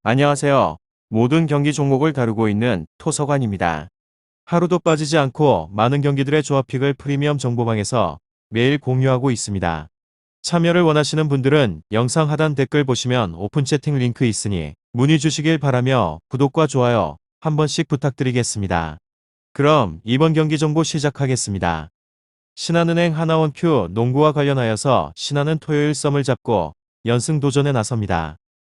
안녕하세요. 모든 경기 종목을 다루고 있는 토서관입니다. 하루도 빠지지 않고 많은 경기들의 조합픽을 프리미엄 정보방에서 매일 공유하고 있습니다. 참여를 원하시는 분들은 영상 하단 댓글 보시면 오픈 채팅 링크 있으니 문의 주시길 바라며 구독과 좋아요 한 번씩 부탁드리겠습니다. 그럼 이번 경기 정보 시작하겠습니다. 신한은행 하나원큐 농구와 관련하여서 신한은 토요일 썸을 잡고 연승 도전에 나섭니다.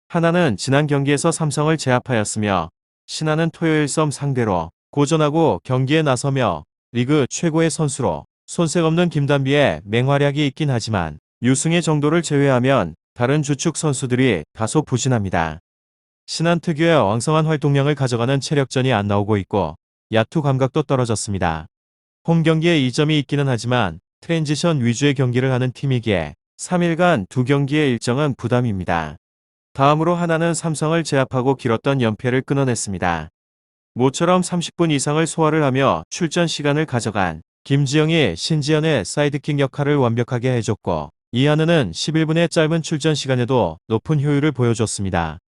하나는 지난 경기에서 삼성을 제압하였으며 신한은 토요일 썸 상대로 고전하고 경기에 나서며 리그 최고의 선수로 손색 없는 김단비의 맹활약이 있긴 하지만 유승의 정도를 제외하면 다른 주축 선수들이 다소 부진합니다. 신한 특유의 왕성한 활동량을 가져가는 체력전이 안 나오고 있고 야투 감각도 떨어졌습니다. 홈 경기에 이점이 있기는 하지만 트랜지션 위주의 경기를 하는 팀이기에 3일간 두 경기의 일정은 부담입니다. 다음으로 하나는 삼성을 제압하고 길었던 연패를 끊어냈습니다. 모처럼 30분 이상을 소화를 하며 출전 시간을 가져간 김지영이 신지현의 사이드킥 역할을 완벽하게 해줬고 이한은은 11분의 짧은 출전 시간에도 높은 효율을 보여줬습니다.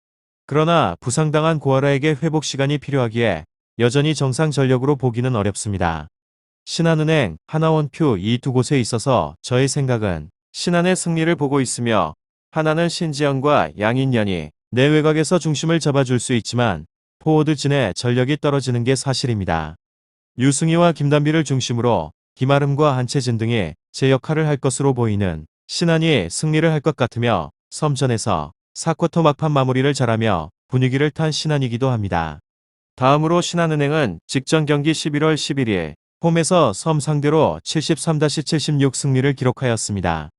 그러나 부상당한 고아라에게 회복 시간이 필요하기에 여전히 정상 전력으로 보기는 어렵습니다. 신한은행, 하나원큐 이 두 곳에 있어서 저의 생각은 신한의 승리를 보고 있으며 하나는 신지영과 양인연이 내외곽에서 중심을 잡아줄 수 있지만 포워드진의 전력이 떨어지는 게 사실입니다. 유승희와 김단비를 중심으로 김아름과 한채진 등이 제 역할을 할 것으로 보이는 신한이 승리를 할 것 같으며 섬전에서 4쿼터 막판 마무리를 잘하며 분위기를 탄 신한이기도 합니다. 다음으로 신한은행은 직전 경기 11월 11일 홈에서 섬 상대로 73-76 승리를 기록하였습니다.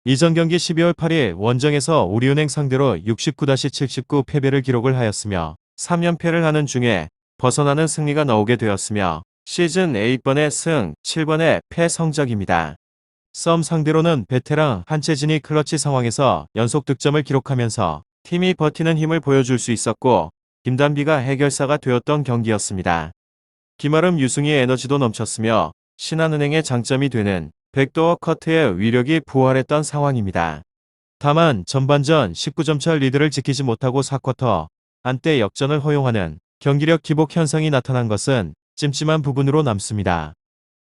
이전 경기 12월 8일 원정에서 우리은행 상대로 69-79 패배를 기록을 하였으며 3연패를 하는 중에 벗어나는 승리가 나오게 되었으며 시즌 8번의 승, 7번의 패 성적입니다. 썸 상대로는 베테랑 한채진이 클러치 상황에서 연속 득점을 기록하면서 팀이 버티는 힘을 보여줄 수 있었고 김단비가 해결사가 되었던 경기였습니다. 김아름 유승희의 에너지도 넘쳤으며 신한은행의 장점이 되는 백도어 커트의 위력이 부활했던 상황입니다. 다만 전반전 19점차 리드를 지키지 못하고 4쿼터 안때 역전을 허용하는 경기력 기복 현상이 나타난 것은 찜찜한 부분으로 남습니다.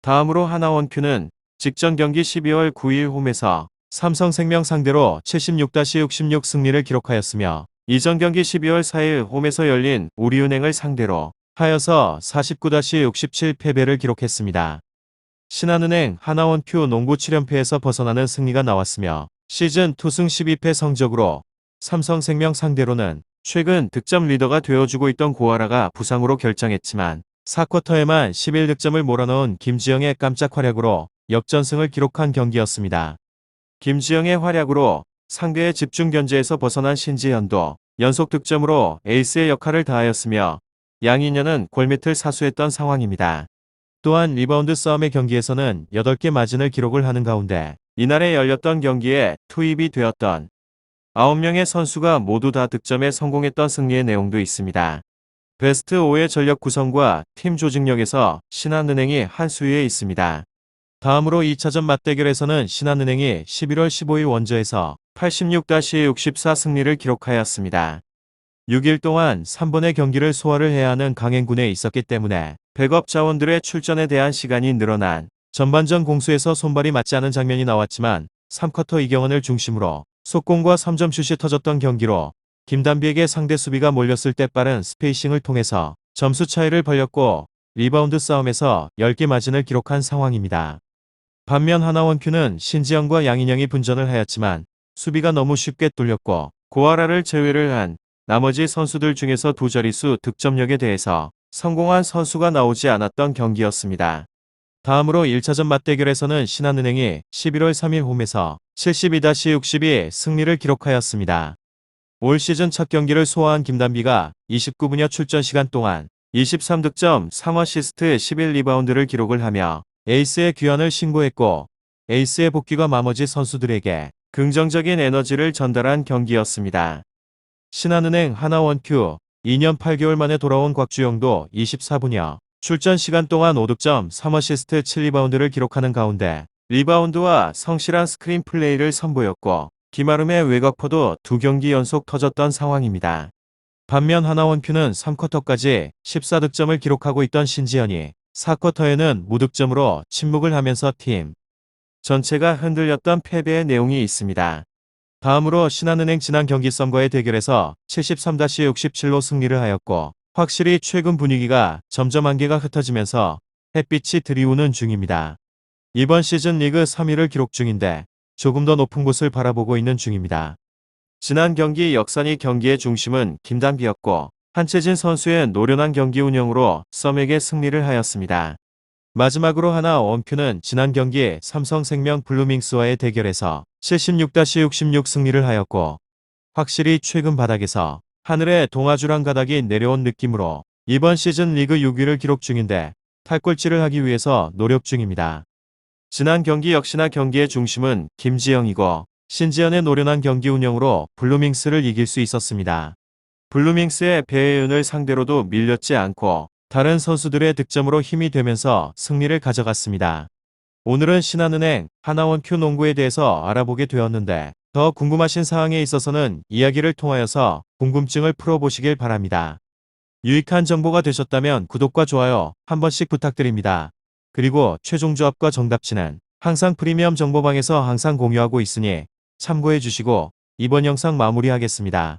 다음으로 하나원큐는 직전 경기 12월 9일 홈에서 삼성생명 상대로 76-66 승리를 기록하였으며 이전 경기 12월 4일 홈에서 열린 우리은행을 상대로 하여서 49-67 패배를 기록했습니다. 신한은행 하나원큐 농구 7연패에서 벗어나는 승리가 나왔으며 시즌 2승 12패 성적으로 삼성생명 상대로는 최근 득점 리더가 되어주고 있던 고아라가 부상으로 결장했지만 4쿼터에만 11득점을 몰아넣은 김지영의 깜짝 활약으로 역전승을 기록한 경기였습니다. 김지영의 활약으로 상대의 집중 견제에서 벗어난 신지현도 연속 득점으로 에이스의 역할을 다하였으며 양인연은 골밑을 사수했던 상황입니다. 또한 리바운드 싸움의 경기에서는 8개 마진을 기록을 하는 가운데 이날에 열렸던 경기에 투입이 되었던 9명의 선수가 모두 다 득점에 성공했던 승리의 내용도 있습니다. 베스트 5의 전력 구성과 팀 조직력에서 신한은행이 한 수위에 있습니다. 다음으로 2차전 맞대결에서는 신한은행이 11월 15일 원저에서 86-64 승리를 기록하였습니다. 6일 동안 3번의 경기를 소화를 해야 하는 강행군에 있었기 때문에 백업 자원들의 출전에 대한 시간이 늘어난 전반전 공수에서 손발이 맞지 않은 장면이 나왔지만 3쿼터 이경은을 중심으로 속공과 3점 슛이 터졌던 경기로 김단비에게 상대 수비가 몰렸을 때 빠른 스페이싱을 통해서 점수 차이를 벌렸고 리바운드 싸움에서 10개 마진을 기록한 상황입니다. 반면 하나원큐는 신지영과 양인영이 분전을 하였지만 수비가 너무 쉽게 뚫렸고 고아라를 제외를 한 나머지 선수들 중에서 두 자릿수 득점력에 대해서 성공한 선수가 나오지 않았던 경기였습니다. 다음으로 1차전 맞대결에서는 신한은행이 11월 3일 홈에서 72-62 승리를 기록하였습니다. 올 시즌 첫 경기를 소화한 김단비가 29분여 출전 시간 동안 23득점, 3어시스트, 11리바운드를 기록을 하며 에이스의 귀환을 신고했고 에이스의 복귀가 나머지 선수들에게 긍정적인 에너지를 전달한 경기였습니다. 신한은행 하나원큐 2년 8개월 만에 돌아온 곽주영도 24분여 출전 시간 동안 5득점, 3어시스트, 7리바운드를 기록하는 가운데 리바운드와 성실한 스크린 플레이를 선보였고 김아름의 외곽포도 두 경기 연속 터졌던 상황입니다. 반면 하나원큐는 3쿼터까지 14득점을 기록하고 있던 신지현이 4쿼터에는 무득점으로 침묵을 하면서 팀 전체가 흔들렸던 패배의 내용이 있습니다. 다음으로 신한은행 지난 경기 썸과의 대결에서 73-67로 승리를 하였고 확실히 최근 분위기가 점점 안개가 흩어지면서 햇빛이 들이우는 중입니다. 이번 시즌 리그 3위를 기록 중인데 조금 더 높은 곳을 바라보고 있는 중입니다. 지난 경기 역산이 경기의 중심은 김단비였고 한채진 선수의 노련한 경기 운영으로 썸에게 승리를 하였습니다. 마지막으로 하나원큐는 지난 경기 삼성생명 블루밍스와의 대결에서 76-66 승리를 하였고 확실히 최근 바닥에서 하늘에 동아줄한 가닥이 내려온 느낌으로 이번 시즌 리그 6위를 기록 중인데 탈꼴찌를 하기 위해서 노력 중입니다. 지난 경기 역시나 경기의 중심은 김지영이고 신지연의 노련한 경기 운영으로 블루밍스를 이길 수 있었습니다. 블루밍스의 배혜은을 상대로도 밀렸지 않고 다른 선수들의 득점으로 힘이 되면서 승리를 가져갔습니다. 오늘은 신한은행, 하나원큐 농구에 대해서 알아보게 되었는데 더 궁금하신 사항에 있어서는 이야기를 통하여서 궁금증을 풀어보시길 바랍니다. 유익한 정보가 되셨다면 구독과 좋아요 한 번씩 부탁드립니다. 그리고 최종 조합과 정답치는 항상 프리미엄 정보방에서 항상 공유하고 있으니 참고해 주시고 이번 영상 마무리하겠습니다.